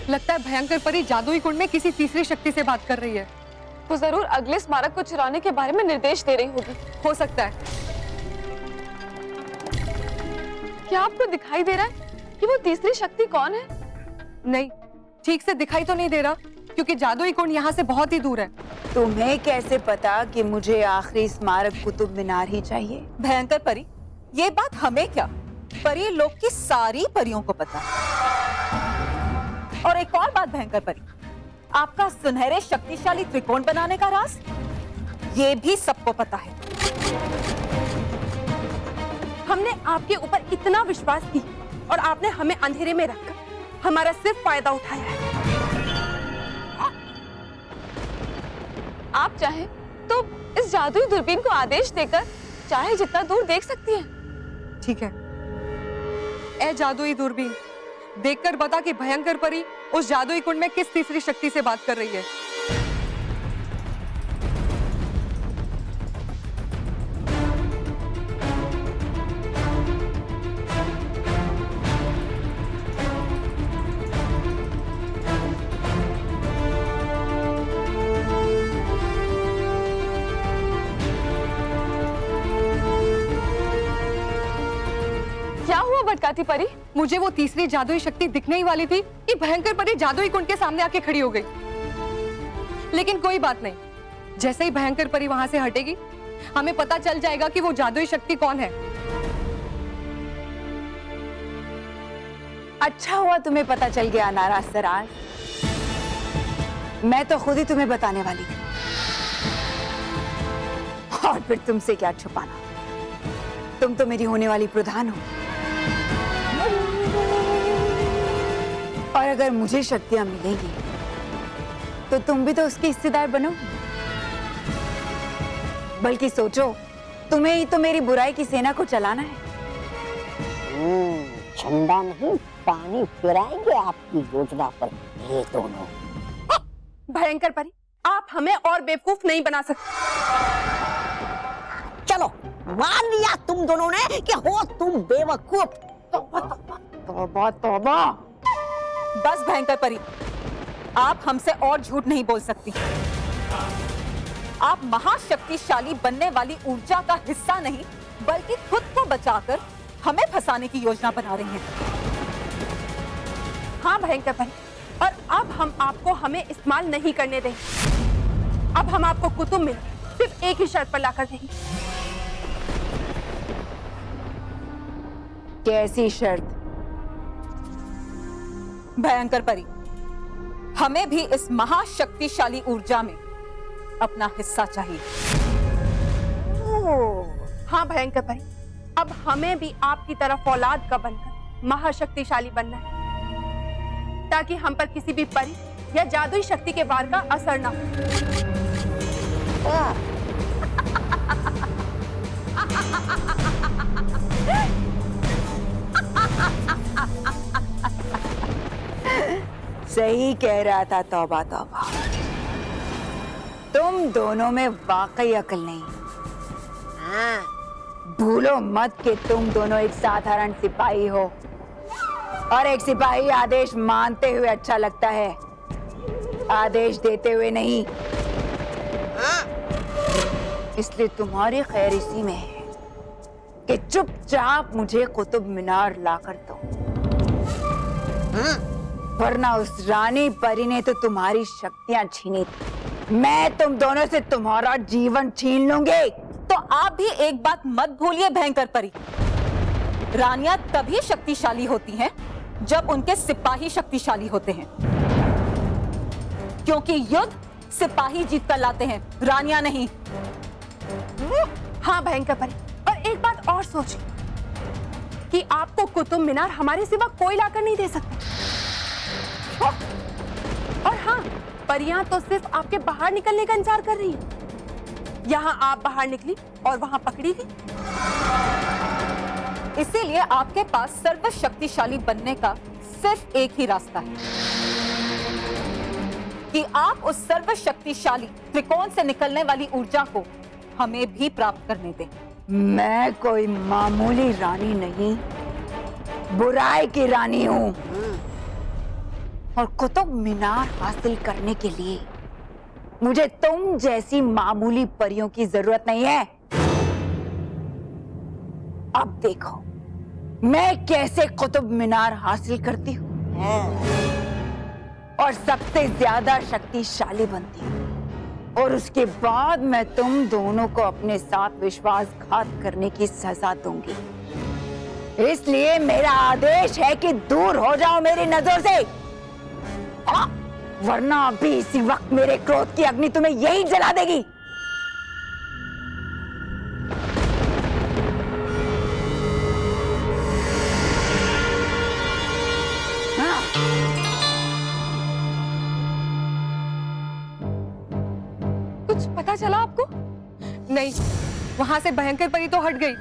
लगता है भयंकर परी जादुई कुंड में किसी तीसरी शक्ति से बात कर रही है। वो जरूर अगले स्मारक को चुराने के बारे में निर्देश दे रही होगी। हो सकता है। क्या आपको दिखाई दे रहा है कि वो तीसरी शक्ति कौन है? नहीं, ठीक से दिखाई तो नहीं दे रहा क्योंकि जादुई कुंड यहाँ से बहुत ही दूर है। तुम्हें कैसे पता कि मुझे आखिरी स्मारक कुतुब मीनार ही चाहिए? भयंकर परी, ये बात हमें क्या, परी लोग की सारी परियों को पता। और एक और बात भयंकर परी, आपका सुनहरे शक्तिशाली त्रिकोण बनाने का राज, ये भी सबको पता है। हमने आपके ऊपर इतना विश्वास किया और आपने हमें अंधेरे में रखकर हमारा सिर्फ फायदा उठाया है। आप चाहें तो इस जादुई दूरबीन को आदेश देकर चाहे जितना दूर देख सकती हैं। ठीक है। ए जादुई दूरबीन, देखकर बता कि भयंकर परी उस जादुई कुंड में किस तीसरी शक्ति से बात कर रही है। क्या हुआ भटकाती परी? मुझे वो तीसरी जादुई शक्ति दिखने ही वाली थी कि भयंकर परी जादुई कुंड के सामने आके खड़ी हो गई। लेकिन कोई बात नहीं, जैसे ही भयंकर परी वहां से हटेगी हमें पता चल जाएगा कि वो जादुई शक्ति कौन है। अच्छा हुआ तुम्हें पता चल गया नाराज सराज। मैं तो खुद ही तुम्हें बताने वाली थी। और फिर तुमसे क्या छुपाना, तुम तो मेरी होने वाली प्रधान हो। और अगर मुझे शक्तियां मिलेंगी तो तुम भी तो उसकी हिस्सेदार बनो। बल्कि सोचो, तुम्हें ही तो मेरी बुराई की सेना को चलाना है। झंडा नहीं, पानी फिराएंगे आपकी योजना पर ये दोनों। भयंकर परी, आप हमें और बेवकूफ नहीं बना सकते। चलो, मान लिया तुम दोनों ने कि हो तुम बेवकूफ। तौबा तौबा। बस भयंकर परी, आप हमसे और झूठ नहीं बोल सकती। आप महाशक्तिशाली बनने वाली ऊर्जा का हिस्सा नहीं, बल्कि खुद को बचाकर हमें फंसाने की योजना बना रही हैं। हाँ भयंकर परी, और अब हम आपको हमें इस्तेमाल नहीं करने देंगे। अब हम आपको कुतुब मीनार सिर्फ एक ही शर्त पर लाकर देंगे। कैसी शर्त? भयंकर परी, हमें भी इस महाशक्तिशाली ऊर्जा में अपना हिस्सा चाहिए। हाँ भयंकर परी, अब हमें भी आपकी तरह औलाद का बनकर महाशक्तिशाली बनना है, ताकि हम पर किसी भी परी या जादुई शक्ति के वार का असर ना हो। सही कह रहा था तौबा तौबा। तुम दोनों में वाकई अकल नहीं। हाँ, भूलो मत कि तुम दोनों एक साधारण सिपाही हो, और एक सिपाही आदेश मानते हुए अच्छा लगता है, आदेश देते हुए नहीं। इसलिए तुम्हारी खैर इसी में है कि चुपचाप मुझे कुतुब मीनार लाकर दो, वरना उस रानी परी ने तो तुम्हारी शक्तियां छीनी थी। मैं तुम दोनों से तुम्हारा जीवन छीन लूंगी। तो आप भी एक बात मत भूलिए भयंकर परी, रानियां तभी शक्तिशाली होती हैं जब उनके सिपाही शक्तिशाली होते हैं, क्योंकि युद्ध सिपाही जीत कर लाते हैं, रानियां नहीं। हाँ भयंकर परी, और एक बात और सोचिए कि आपको कुतुब मीनार हमारे सिवा कोई लाकर नहीं दे सकता। और हाँ, परियां तो सिर्फ आपके बाहर निकलने का इंतजार कर रही हैं। यहाँ आप बाहर निकली और वहां पकड़ी गई। इसीलिए आपके पास सर्वशक्तिशाली बनने का सिर्फ एक ही रास्ता है कि आप उस सर्वशक्तिशाली त्रिकोण से निकलने वाली ऊर्जा को हमें भी प्राप्त करने दें। मैं कोई मामूली रानी नहीं, बुराई की रानी हूँ। और कुतुब मीनार हासिल करने के लिए मुझे तुम जैसी मामूली परियों की जरूरत नहीं है। अब देखो मैं कैसे कुतुब मीनार हासिल करती हूँ और सबसे ज्यादा शक्तिशाली बनती हूँ, और उसके बाद मैं तुम दोनों को अपने साथ विश्वासघात करने की सजा दूंगी। इसलिए मेरा आदेश है कि दूर हो जाओ मेरी नजरों से, वरना अभी इसी वक्त मेरे क्रोध की अग्नि तुम्हें यही जला देगी। हाँ। कुछ पता चला आपको? नहीं, वहां से भयंकर परी तो हट गई,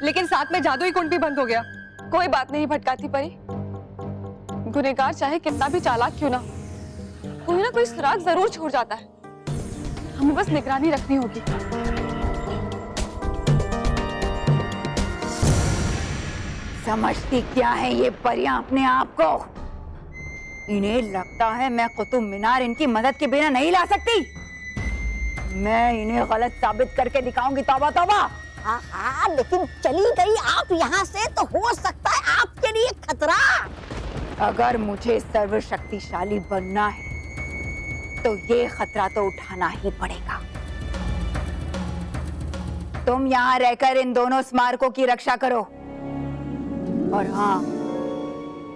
लेकिन साथ में जादुई कुंड भी बंद हो गया। कोई बात नहीं भटकाती परी, गुनहगार चाहे कितना भी चालाक क्यों ना, कोई ना कोई सुराग जरूर छोड़ जाता है। हमें बस निगरानी रखनी होगी। समझती क्या है ये परियां अपने आप को? इन्हें लगता है मैं कुतुब मीनार इनकी मदद के बिना नहीं ला सकती। मैं इन्हें गलत साबित करके दिखाऊंगी। तौबा तौबा। हाँ हाँ, लेकिन चली गई आप यहाँ से तो हो सकता है आपके लिए खतरा। अगर मुझे सर्वशक्तिशाली बनना है तो ये खतरा तो उठाना ही पड़ेगा। तुम यहाँ रहकर इन दोनों स्मारकों की रक्षा करो, और हाँ,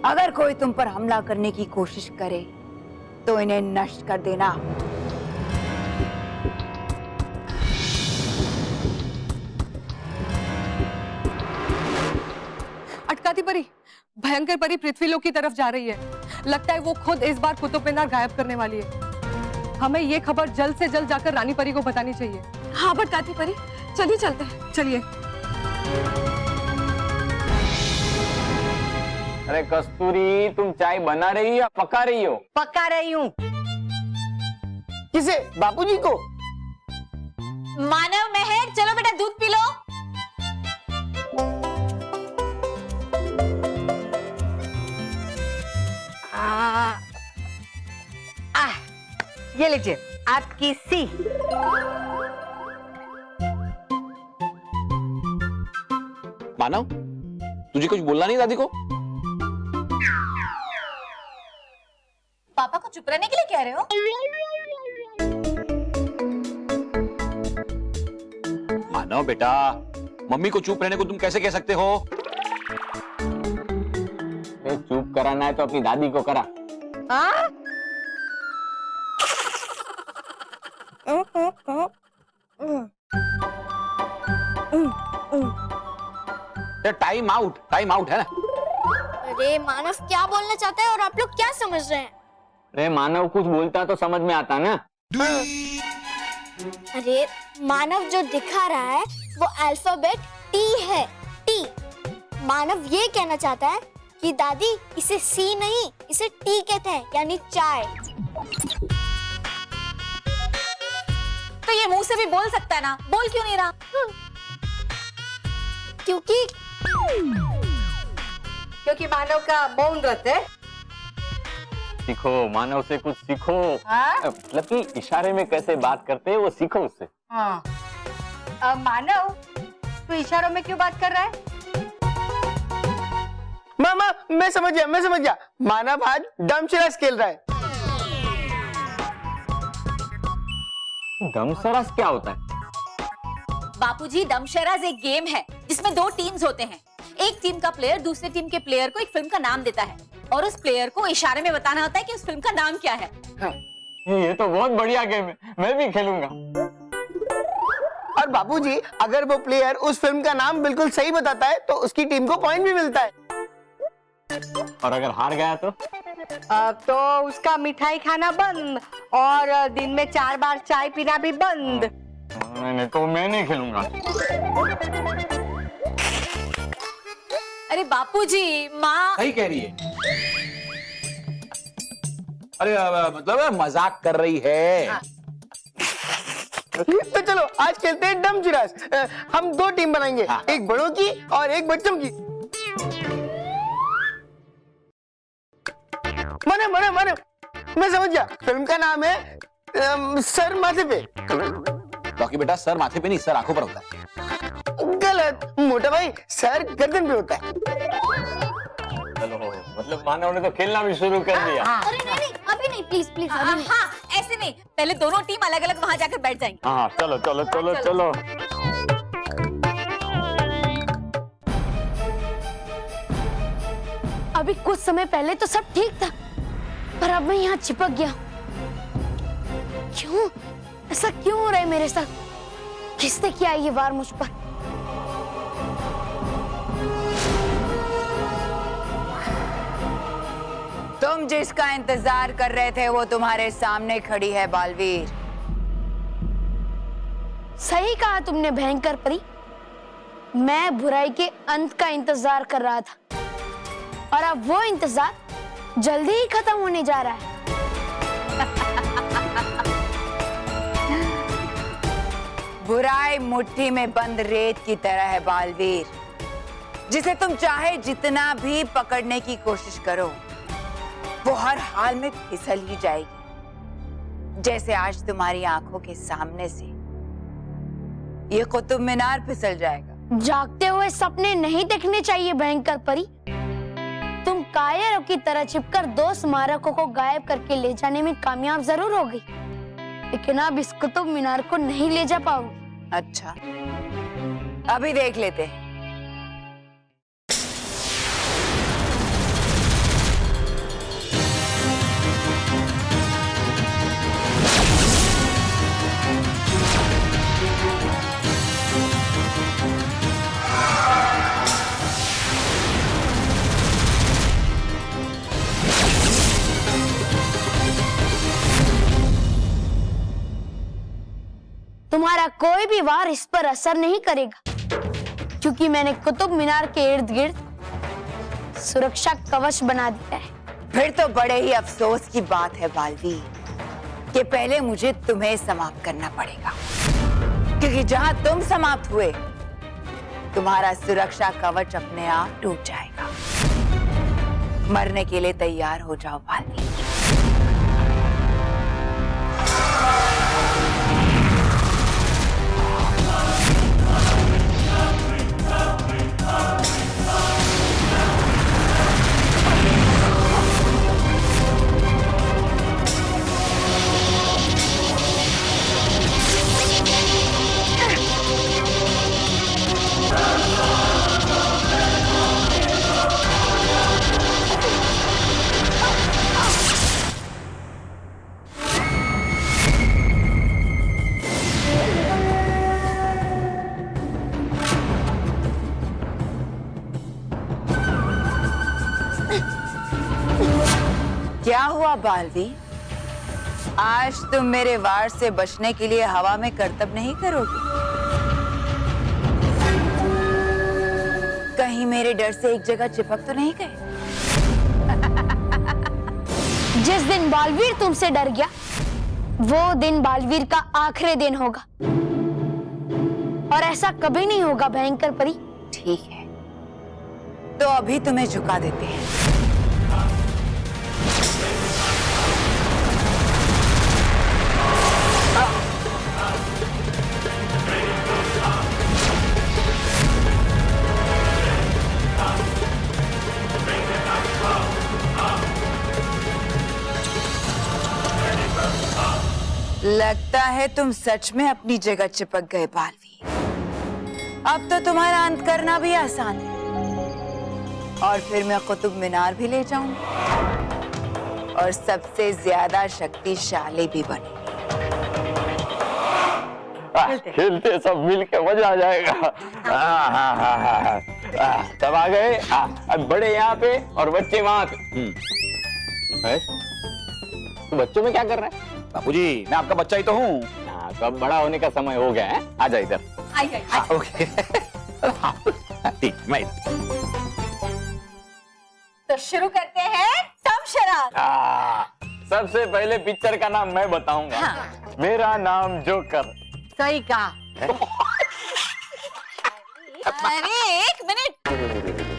अगर कोई तुम पर हमला करने की कोशिश करे तो इन्हें नष्ट कर देना। अटकाती परी, भयंकर परी पृथ्वीलोक की तरफ जा रही है। लगता है वो खुद इस बार कुतुब मीनार गायब करने वाली है। हमें ये खबर जल्द से जल्द जाकर रानी परी को बतानी चाहिए। हाँ भटकाती परी, चलिए चलते हैं। चलिए। अरे कस्तूरी, तुम चाय बना रही हो या पका रही हो? पका रही हूँ। किसे? बापूजी को? मानव महक, चलो बेटा दूध पी लो। ये लीजिए आपकी सी। मानव, तुझे कुछ बोलना नहीं दादी को? पापा को चुप रहने के लिए कह रहे हो? मानव बेटा, मम्मी को चुप रहने को तुम कैसे कह सकते हो? चुप कराना है तो अपनी दादी को करा। टाइम आउट है ना। अरे मानव क्या बोलना चाहता है और आप लोग क्या समझ रहे हैं? अरे मानव कुछ बोलता तो समझ में आता ना। अरे मानव जो दिखा रहा है वो अल्फाबेट टी है, टी। मानव ये कहना चाहता है कि दादी इसे सी नहीं, इसे टी कहते हैं, यानी चाय। तो ये मुंह से भी बोल सकता है ना, बोल क्यों नहीं रहा? क्योंकि मानव का मौन व्रत है। सीखो, मानव से कुछ सीखो। मतलब कि इशारे में कैसे बात करते हैं वो सीखो उससे। हाँ। मानव, तू इशारों में क्यों बात कर रहा है? मामा, मैं समझ गया। मानव आज डमशरास खेल रहा है। दमसरास क्या होता है? बापूजी, दमशराज एक गेम है जिसमें दो टीम्स होते हैं। एक टीम का प्लेयर दूसरे टीम के प्लेयर को एक फिल्म का नाम देता है और उस प्लेयर को इशारे में बताना होता है कि उस फिल्म का नाम क्या है। ये तो बहुत बढ़िया गेम है, मैं भी खेलूंगा। और बापूजी, अगर वो प्लेयर उस फिल्म का नाम बिल्कुल सही बताता है तो उसकी टीम को पॉइंट भी मिलता है। और अगर हार गया तो? तो उसका मिठाई खाना बंद और दिन में 4 बार चाय पीना भी बंद। नहीं तो मैं नहीं खेलूंगा। अरे बापूजी, माँ सही कह रही है। अरे मतलब मजाक कर रही है। तो चलो आज खेलते हैं डमशरास। हम 2 टीम बनाएंगे, एक बड़ों की और एक बच्चों की। मानव, मैं समझ गया, फिल्म का नाम है सर माथे पे। बाकी बेटा सर माथे पे नहीं, सर आंखों पर होता है। गलत मोटा भाई, सर गर्दन पे होता है। चलो, मतलब मानव ने तो खेलना भी शुरू कर दिया। अरे नहीं नहीं अभी नहीं, प्लीज प्लीज अभी नहीं। हाँ, ऐसे नहीं, पहले दोनों टीम अलग अलग वहां जाकर बैठ जाएंगे। हाँ चलो चलो चलो चलो। अभी कुछ समय पहले तो सब ठीक था, पर अब मैं यहाँ चिपक गया। क्यों? ऐसा क्यों हो रहा है मेरे साथ? किसने किया ये वार मुझ पर? तुम जिसका इंतजार कर रहे थे वो तुम्हारे सामने खड़ी है बालवीर। सही कहा तुमने भयंकर परी। मैं बुराई के अंत का इंतजार कर रहा था, और अब वो इंतजार जल्दी ही खत्म होने जा रहा है। बुराई मुट्ठी में बंद रेत की तरह है बालवीर, जिसे तुम चाहे जितना भी पकड़ने की कोशिश करो वो हर हाल में फिसल ही जाएगी। जैसे आज तुम्हारी आंखों के सामने से ये कुतुब मीनार फिसल जाएगा। जागते हुए सपने नहीं देखने चाहिए भयंकर परी। तुम कायरों की तरह छिपकर 2 स्मारकों को गायब करके ले जाने में कामयाब जरूर हो गई, लेकिन अब इस कुतुब मीनार को नहीं ले जा पाओगी। अच्छा, अभी देख लेते हैं। तुम्हारा कोई भी वार इस पर असर नहीं करेगा, क्योंकि मैंने कुतुब मीनार के इर्द गिर्द सुरक्षा कवच बना दिया है। फिर तो बड़े ही अफसोस की बात है बालवीर कि पहले मुझे तुम्हें समाप्त करना पड़ेगा, क्योंकि जहां तुम समाप्त हुए तुम्हारा सुरक्षा कवच अपने आप टूट जाएगा। मरने के लिए तैयार हो जाओ बालवीर। क्या हुआ बालवीर? आज तुम मेरे वार से बचने के लिए हवा में करतब नहीं करोगे? कहीं मेरे डर से एक जगह चिपक तो नहीं गए? जिस दिन बालवीर तुमसे डर गया, वो दिन बालवीर का आखिरी दिन होगा, और ऐसा कभी नहीं होगा भयंकर परी। ठीक है, तो अभी तुम्हें झुका देते हैं। लगता है तुम सच में अपनी जगह चिपक गए बालवीर। अब तो तुम्हारा अंत करना भी आसान है, और फिर मैं कुतुब मीनार भी ले जाऊंगी, और सबसे ज्यादा शक्तिशाली भी बने। खेलते सब मिल के मजा आ जाएगा। सब आ गए। अब बड़े यहाँ पे और बच्चे वहां पे। तो बच्चों में क्या कर रहा है? बापूजी मैं आपका बच्चा ही तो हूँ। हाँ, तो अब बड़ा होने का समय हो गया है। आ जा इधर। आइए ओके ठीक, मैं तो शुरू करते हैं दमशराज। सबसे पहले पिक्चर का नाम मैं बताऊंगा। हाँ। मेरा नाम जोकर। सही कहा। अरे एक मिनट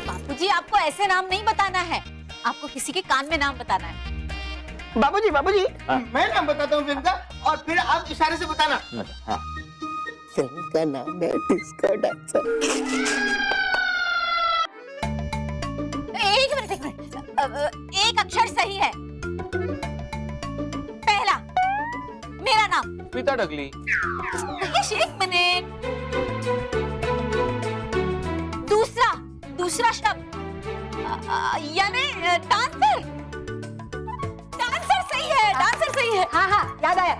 बापूजी, आपको ऐसे नाम नहीं बताना है, आपको किसी के कान में नाम बताना है। बाबूजी बाबूजी हाँ। मैं नाम बताता हूँ फिल्म का और फिर आप इशारे से बताना। हाँ। फिल्म का नाम है डिस्को डांसर। एक मिनट एक अक्षर सही है। पहला मेरा नाम। पीता डगली। महेश, एक मिनट। दूसरा शब्द यानी डांसर। डांसर सही है, डांसर सही है। हाँ हाँ याद आया,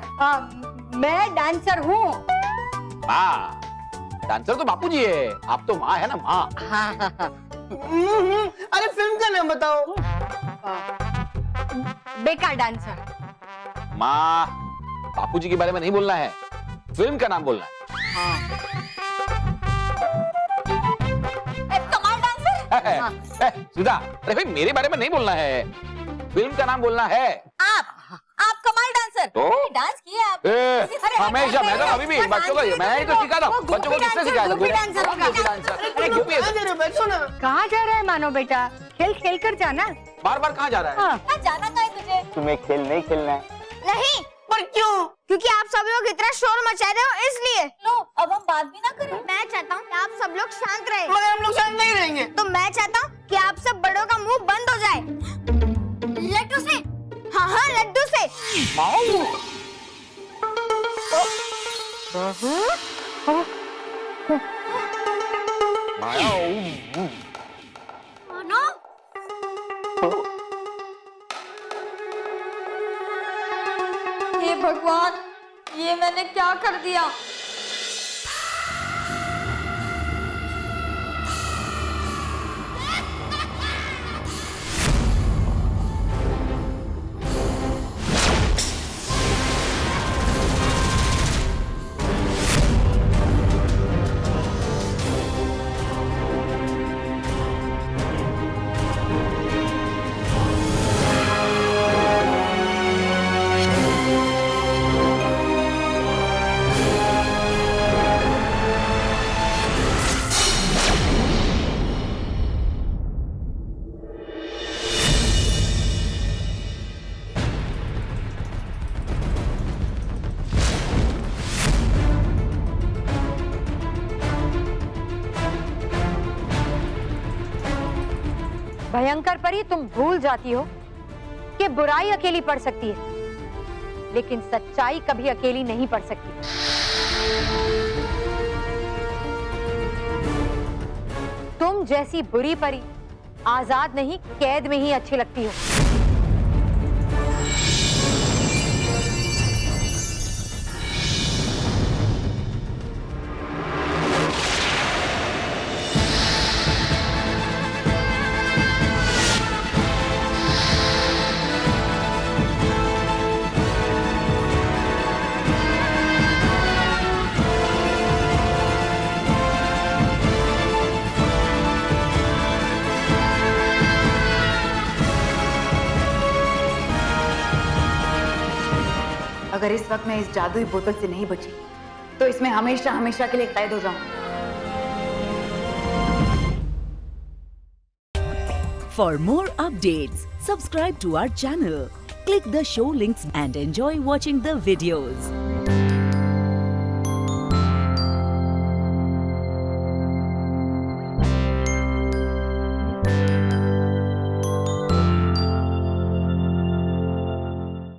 मैं डांसर हूँ। माँ, डांसर तो बापूजी है, आप तो माँ है ना माँ। अरे फिल्म का नाम बताओ। बेकार डांसर। माँ, बापूजी के बारे में नहीं बोलना है, फिल्म का नाम बोलना है। कमाल डांसर। सुधा, अरे भाई मेरे बारे में नहीं बोलना है, फिल्म का नाम बोलना है। आप कमाल डांसर। तो? डांस किया आप। हमेशा मैं तो अभी भी बच्चों को मैं ही तो सिखाता हूँ। बच्चों को किसने सिखाया था? गोपी डांसर होगा। अरे गोपी है। कहाँ जा रहे हो? बैठो ना। कहाँ जा रहा है मानो बेटा? खेल खेल कर जाना। बार-बार कहाँ जा रहा है? हाँ। जाना कहाँ है तुझे? तुम्हें खेल नहीं खेलना है? नहीं, पर क्यों? क्योंकि आप सब लोग इतना शोर मचा रहे हो इसलिए। लो, अब हम बात भी ना करें। मैं चाहता हूँ कि आप सब लोग शांत रहे। मगर हम लोग शांत नहीं रहेंगे। तो मैं चाहता हूँ कि आप सब बड़ों का मुंह बंद हो जाए। लड्डू से। हाँ हाँ, लड्डू से। मानो? हे भगवान, ये मैंने क्या कर दिया? भयंकर परी, तुम भूल जाती हो कि बुराई अकेली पड़ सकती है, लेकिन सच्चाई कभी अकेली नहीं पड़ सकती। तुम जैसी बुरी परी आजाद नहीं, कैद में ही अच्छी लगती हो। अगर इस वक्त मैं इस जादुई बोतल से नहीं बची तो इसमें हमेशा हमेशा के लिए कैद हो जाऊं। For more updates, subscribe to our channel, click the show links and enjoy watching the videos.